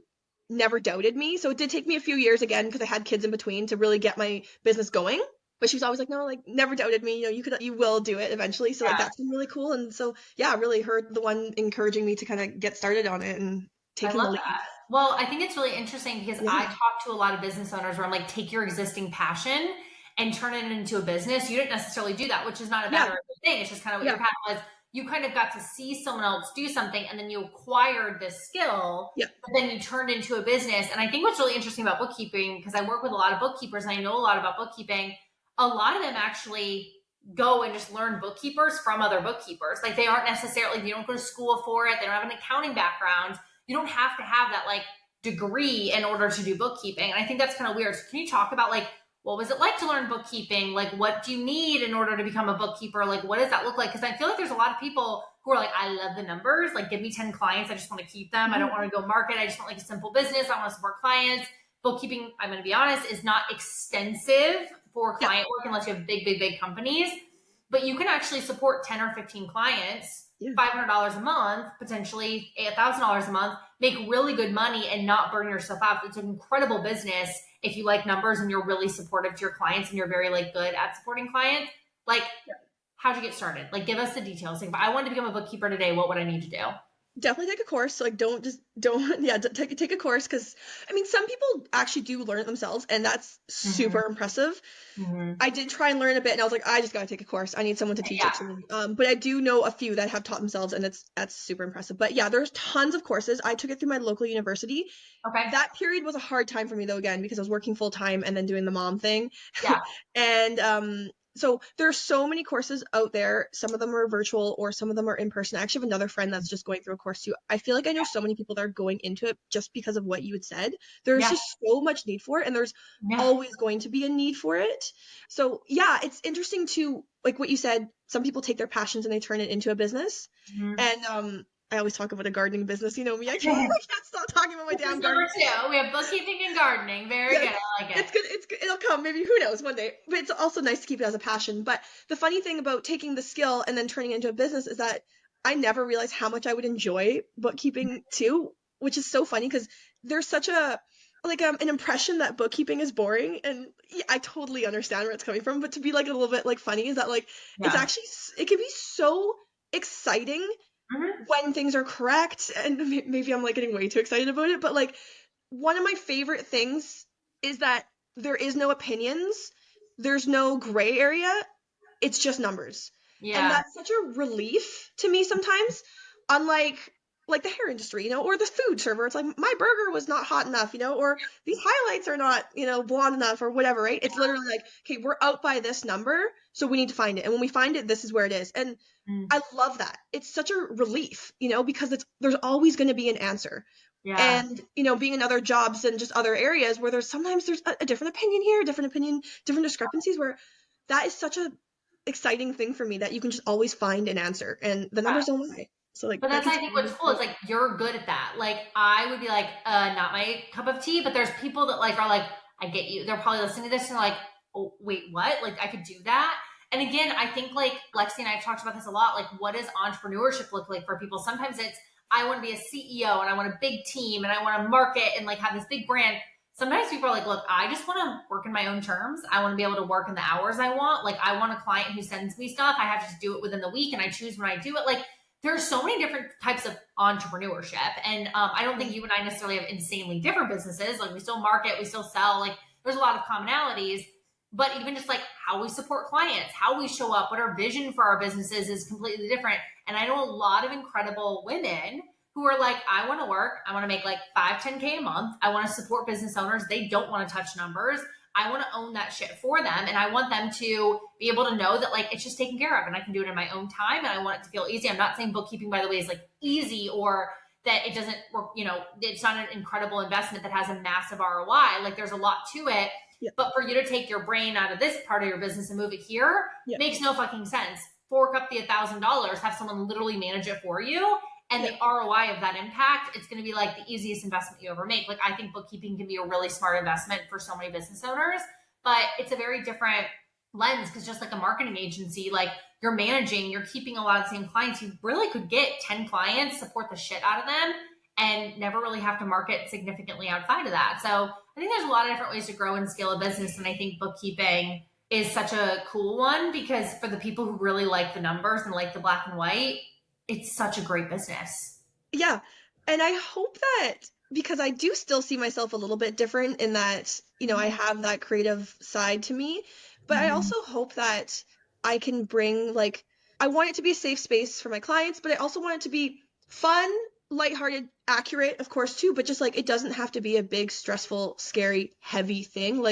never doubted me. So it did take me a few years again because I had kids in between to really get my business going. But she was always like, no, like never doubted me. You will do it eventually. So like Yeah, that's been really cool. And so yeah, really her the one encouraging me to kind of get started on it and I taking the love lead. that. Well, I think it's really interesting because I Yeah. talk to a lot of business owners where I'm like, take your existing passion and turn it into a business. You didn't necessarily do that, which is not a bad Yeah. or a good thing. It's just kind of what your Yeah. passion was. You kind of got to see someone else do something and then you acquired this skill, Yeah. but then you turned into a business. And I think what's really interesting about bookkeeping, because I work with a lot of bookkeepers and I know a lot about bookkeeping, a lot of them actually go and just learn bookkeepers from other bookkeepers. Like they aren't necessarily, they don't go to school for it. They don't have an accounting background. You don't have to have that like degree in order to do bookkeeping. And I think that's kind of weird. So can you talk about like, what was it like to learn bookkeeping? Like, what do you need in order to become a bookkeeper? Like, what does that look like? Because I feel like there's a lot of people who are like, I love the numbers. Like, give me 10 clients. I just want to keep them. I don't want to go market. I just want like a simple business. I want to support clients. Bookkeeping, I'm going to be honest, is not extensive for Yeah. client work unless you have big, big, big companies. But you can actually support 10 or 15 clients, Yeah. $500 a month, potentially $1,000 a month, make really good money and not burn yourself out. It's an incredible business if you like numbers and you're really supportive to your clients and you're very like good at supporting clients. Like, how'd you get started? Like, give us the details. Like, if I wanted to become a bookkeeper today, what would I need to do? Definitely take a course. So, like, don't yeah, take a course because I mean, some people actually do learn it themselves, and that's Mm-hmm. super impressive. Mm-hmm. I did try and learn a bit, and I was like, I just gotta take a course. I need someone to teach Yeah. it to me. But I do know a few that have taught themselves, and that's super impressive. But yeah, there's tons of courses. I took it through my local university. Okay. That period was a hard time for me though, again, because I was working full time and then doing the mom thing. Yeah. And so there are so many courses out there. Some of them are virtual or some of them are in person. I actually have another friend that's just going through a course too. I feel like I know so many people that are going into it just because of what you had said. There's Yeah. just so much need for it, and there's Yeah. always going to be a need for it. So yeah, it's interesting to like what you said. Some people take their passions and they turn it into a business. Mm-hmm. And I always talk about a gardening business. You know me, I can't, I can't stop talking about my This is damn number garden. two. We have bookkeeping and gardening. Very Yes, good. I like it. it's good. It's good. It'll come. Maybe who knows one day. But it's also nice to keep it as a passion. But the funny thing about taking the skill and then turning it into a business is that I never realized how much I would enjoy bookkeeping too, which is so funny because there's such a like an impression that bookkeeping is boring, and yeah, I totally understand where it's coming from. But to be like a little bit like funny is that like it's Yeah. actually it can be so exciting Mm-hmm. when things are correct, and maybe I'm like getting way too excited about it, but like one of my favorite things is that there is no opinions, there's no gray area, it's just numbers. And Yeah. that's such a relief to me sometimes, unlike like the hair industry, or the food server. It's like my burger was not hot enough, or these highlights are not, blonde enough or whatever, right? It's literally like, okay, we're out by this number, so we need to find it. And when we find it, this is where it is. And Mm. I love that. It's such a relief, because there's always going to be an answer. Yeah. And being in other jobs and just other areas where there's a different opinion here, different opinion, different discrepancies, where that is such a exciting thing for me that you can just always find an answer and the numbers don't lie. So like But that that's, gets I think, me what's really cool is excited. like you're good at that. Like I would be like, not my cup of tea. But there's people that like are like, I get you. They're probably listening to this and they're like, oh wait, what? Like I could do that. And again, I think like Lexi and I have talked about this a lot. Like, what does entrepreneurship look like for people? Sometimes it's I want to be a CEO and I want a big team and I want to market and like have this big brand. Sometimes people are like, look, I just want to work in my own terms. I want to be able to work in the hours I want. Like I want a client who sends me stuff. I have to just do it within the week and I choose when I do it. Like there's so many different types of entrepreneurship. And I don't think Yeah. you and I necessarily have insanely different businesses. Like we still market, we still sell. Like there's a lot of commonalities. But even just like how we support clients, how we show up, what our vision for our businesses is completely different. And I know a lot of incredible women who are like, I want to work, I want to make like 5, 10K a month. I want to support business owners. They don't want to touch numbers. I want to own that shit for them. And I want them to be able to know that like it's just taken care of and I can do it in my own time. And I want it to feel easy. I'm not saying bookkeeping, by the way, is like easy or that it doesn't work, it's not an incredible investment that has a massive ROI. Like there's a lot to it. Yeah. But for you to take your brain out of this part of your business and move it here makes no fucking sense. Fork up the $1,000, have someone literally manage it for you. And the ROI of that impact, it's going to be like the easiest investment you ever make. Like I think bookkeeping can be a really smart investment for so many business owners, but it's a very different lens because just like a marketing agency, like you're managing, you're keeping a lot of the same clients. You really could get 10 clients, support the shit out of them, and never really have to market significantly outside of that. So I think there's a lot of different ways to grow and scale a business. And I think bookkeeping is such a cool one because for the people who really like the numbers and like the black and white, it's such a great business. Yeah. And I hope that, because I do still see myself a little bit different in that, I have that creative side to me, but I also hope that I can bring I want it to be a safe space for my clients, but I also want it to be fun, lighthearted, accurate, of course, too, but just it doesn't have to be a big, stressful, scary, heavy thing.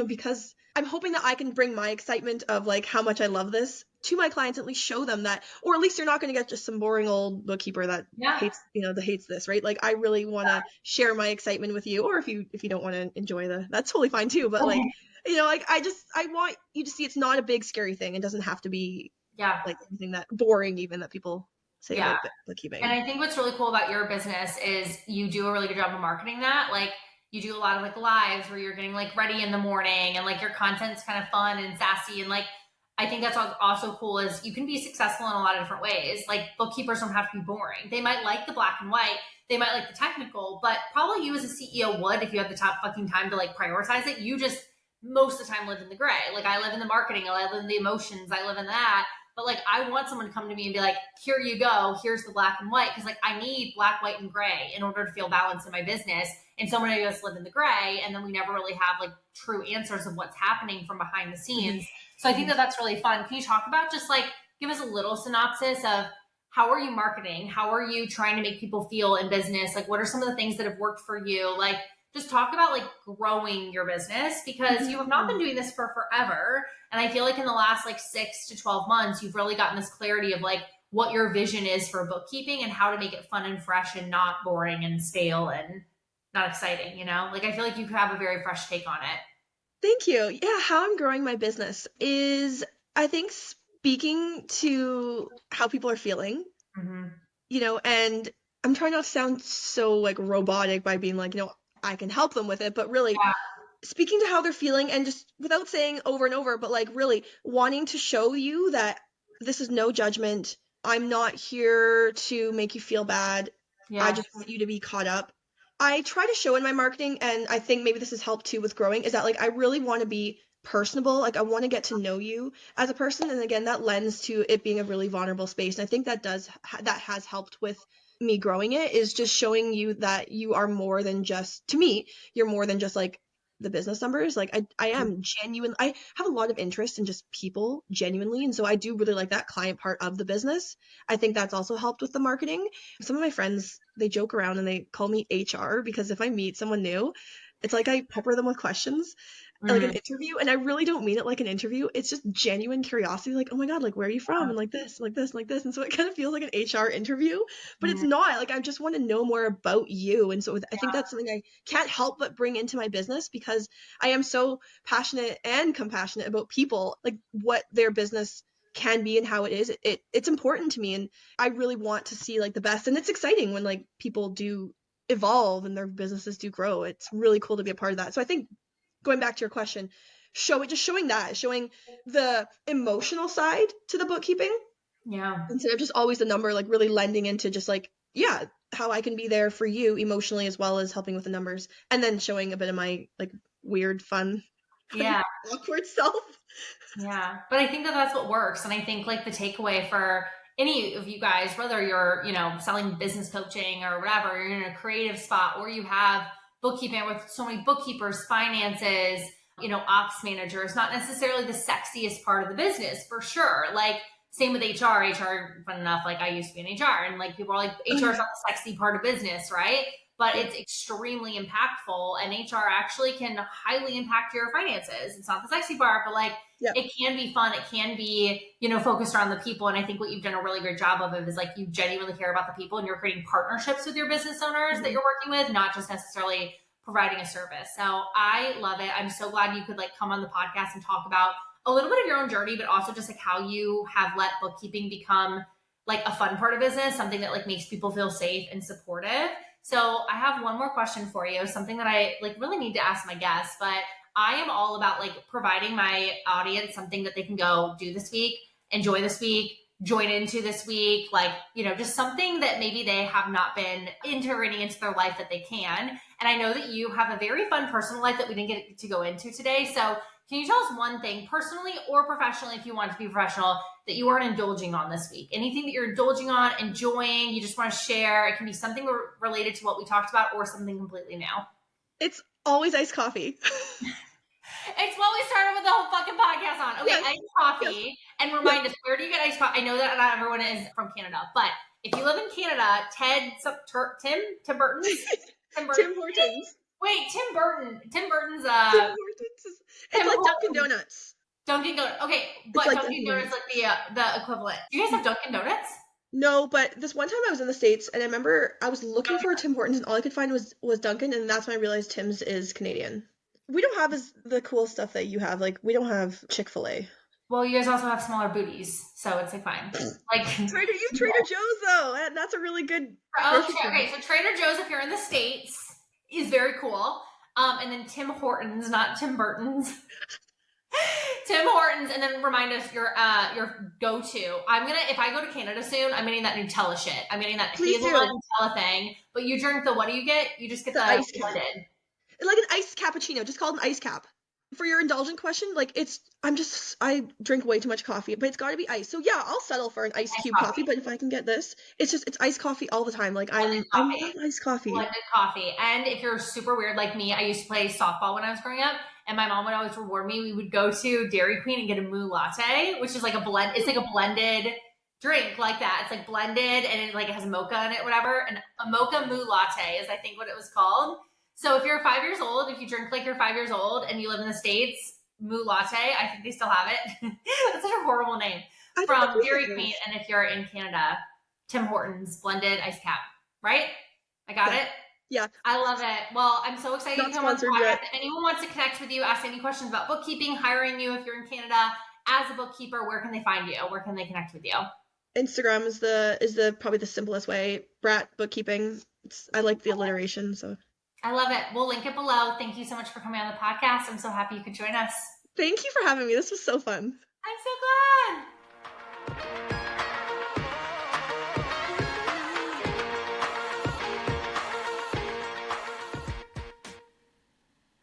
Because I'm hoping that I can bring my excitement of how much I love this to my clients, at least show them that, or at least you're not going to get just some boring old bookkeeper that hates, that hates this, right? I really want to share my excitement with you, or if you don't want to enjoy that's totally fine too. But I want you to see it's not a big scary thing. It doesn't have to be anything that boring, even that people say about bookkeeping. And I think what's really cool about your business is you do a really good job of marketing that. You do a lot of lives where you're getting ready in the morning and your content's kind of fun and sassy. And I think that's also cool is you can be successful in a lot of different ways. Bookkeepers don't have to be boring. They might like the black and white. They might like the technical, but probably you as a CEO would, if you had the top fucking time to prioritize it. You just most of the time live in the gray. I live in the marketing. I live in the emotions. I live in that. But I want someone to come to me and be like, here you go. Here's the black and white. Because I need black, white, and gray in order to feel balanced in my business. And so many of us live in the gray, and then we never really have true answers of what's happening from behind the scenes. So I think that that's really fun. Can you talk about just give us a little synopsis of how are you marketing? How are you trying to make people feel in business? What are some of the things that have worked for you? Just talk about growing your business because you have not been doing this for forever. And I feel in the last 6 to 12 months, you've really gotten this clarity of what your vision is for bookkeeping and how to make it fun and fresh and not boring and stale and not exciting, I feel you have a very fresh take on it. Thank you. Yeah, how I'm growing my business is, I think, speaking to how people are feeling, and I'm trying not to sound so robotic by being I can help them with it, but really speaking to how they're feeling and just without saying over and over, but really wanting to show you that this is no judgment. I'm not here to make you feel bad. I just want you to be caught up. I try to show in my marketing, and I think maybe this has helped too with growing, is that I really want to be personable. I want to get to know you as a person. And again, that lends to it being a really vulnerable space. And I think that has helped with me growing it, is just showing you that you are more than just, to me, you're more than just the business numbers. I am genuine. I have a lot of interest in just people genuinely. And so I do really like that client part of the business. I think that's also helped with the marketing. Some of my friends, they joke around and they call me HR because if I meet someone new, it's I pepper them with questions. An interview, and I really don't mean it like an interview. It's just genuine curiosity, oh my god, where are you from, and this, and so it kind of feels like an HR interview, but it's not. I just want to know more about you, and so I think that's something I can't help but bring into my business because I am so passionate and compassionate about people, what their business can be and how it is. It's important to me, and I really want to see the best, and it's exciting when people do evolve and their businesses do grow. It's really cool to be a part of that. So I think, going back to your question, showing the emotional side to the bookkeeping. Yeah. Instead of just always the number, really lending into just how I can be there for you emotionally as well as helping with the numbers, and then showing a bit of my weird, fun, awkward self. Yeah. But I think that that's what works. And I think the takeaway for any of you guys, whether you're, selling business coaching or whatever, you're in a creative spot or you have bookkeeping with so many bookkeepers, finances, ops managers, not necessarily the sexiest part of the business for sure. Same with HR. HR, fun enough, I used to be in HR and people are HR is not the sexy part of business, right? But it's extremely impactful, and HR actually can highly impact your finances. It's not the sexy part, but Yep. it can be fun. It can be, focused around the people. And I think what you've done a really great job of is like you genuinely care about the people and you're creating partnerships with your business owners that you're working with, not just necessarily providing a service. So I love it. I'm so glad you could like come on the podcast and talk about a little bit of your own journey, but also just like how you have let bookkeeping become like a fun part of business, something that like makes people feel safe and supportive. So I have one more question for you, something that I like really need to ask my guests, but I am all about like providing my audience something that they can go do this week, enjoy this week, join into this week, like, just something that maybe they have not been integrating into their life that they can. And I know that you have a very fun personal life that we didn't get to go into today. So can you tell us one thing personally or professionally, if you want to be professional, that you aren't indulging on this week? Anything that you're indulging on, enjoying, you just want to share? It can be something related to what we talked about or something completely new. It's always iced coffee. It's what we started with the whole fucking podcast on. Okay, Yes. iced coffee. And remind us, where do you get iced coffee? I know that not everyone is from Canada, but if you live in Canada, Tim Burton's? Tim Hortons. Wait, Tim Burton's, Tim Hortons it's like Dunkin' Donuts. Dunkin' Donuts. Okay, but like Dunkin' Donuts like the equivalent. Do you guys have Dunkin' Donuts? No, but this one time I was in the States and I remember I was looking for a Tim Hortons and all I could find was Dunkin', and that's when I realized Tim's is Canadian. We don't have the cool stuff that you have. Like, we don't have Chick-fil-A. Well, you guys also have smaller booties, so it's like fine. Like Trader Joe's though, and that's a really good. Okay, so Trader Joe's, if you're in the States, is very cool. And then Tim Hortons, not Tim Burton's. Tim Hortons, and then remind us your go-to. If I go to Canada soon, I'm getting that Nutella shit. I'm getting that hazelnut Nutella thing. But you drink the, what do you get? You just get the ice blended. It's like an iced cappuccino, just called an ice cap. For your indulgent question, like I drink way too much coffee, but it's got to be iced. So yeah, I'll settle for an ice cube coffee, but if I can get this, it's iced coffee all the time. Like I love iced coffee. Blended coffee. And if you're super weird like me, I used to play softball when I was growing up, and my mom would always reward me. We would go to Dairy Queen and get a moo latte, which is like a blend. It's like a blended drink like that. It's like blended and it has mocha in it, whatever. And a mocha moo latte is I think what it was called. So if you're 5 years old, if you drink like you're 5 years old and you live in the States, moo latte, I think they still have it. That's such a horrible name. From Dairy Queen. And if you're in Canada, Tim Hortons blended ice cap, right? I got it? Yeah. I love it. Well, I'm so excited to come on the podcast. If anyone wants to connect with you, ask any questions about bookkeeping, hiring you if you're in Canada as a bookkeeper, where can they find you? Where can they connect with you? Instagram is the probably the simplest way. Bratt Bookkeeping. I like the alliteration, so. I love it. We'll link it below. Thank you so much for coming on the podcast. I'm so happy you could join us. Thank you for having me. This was so fun. I'm so glad.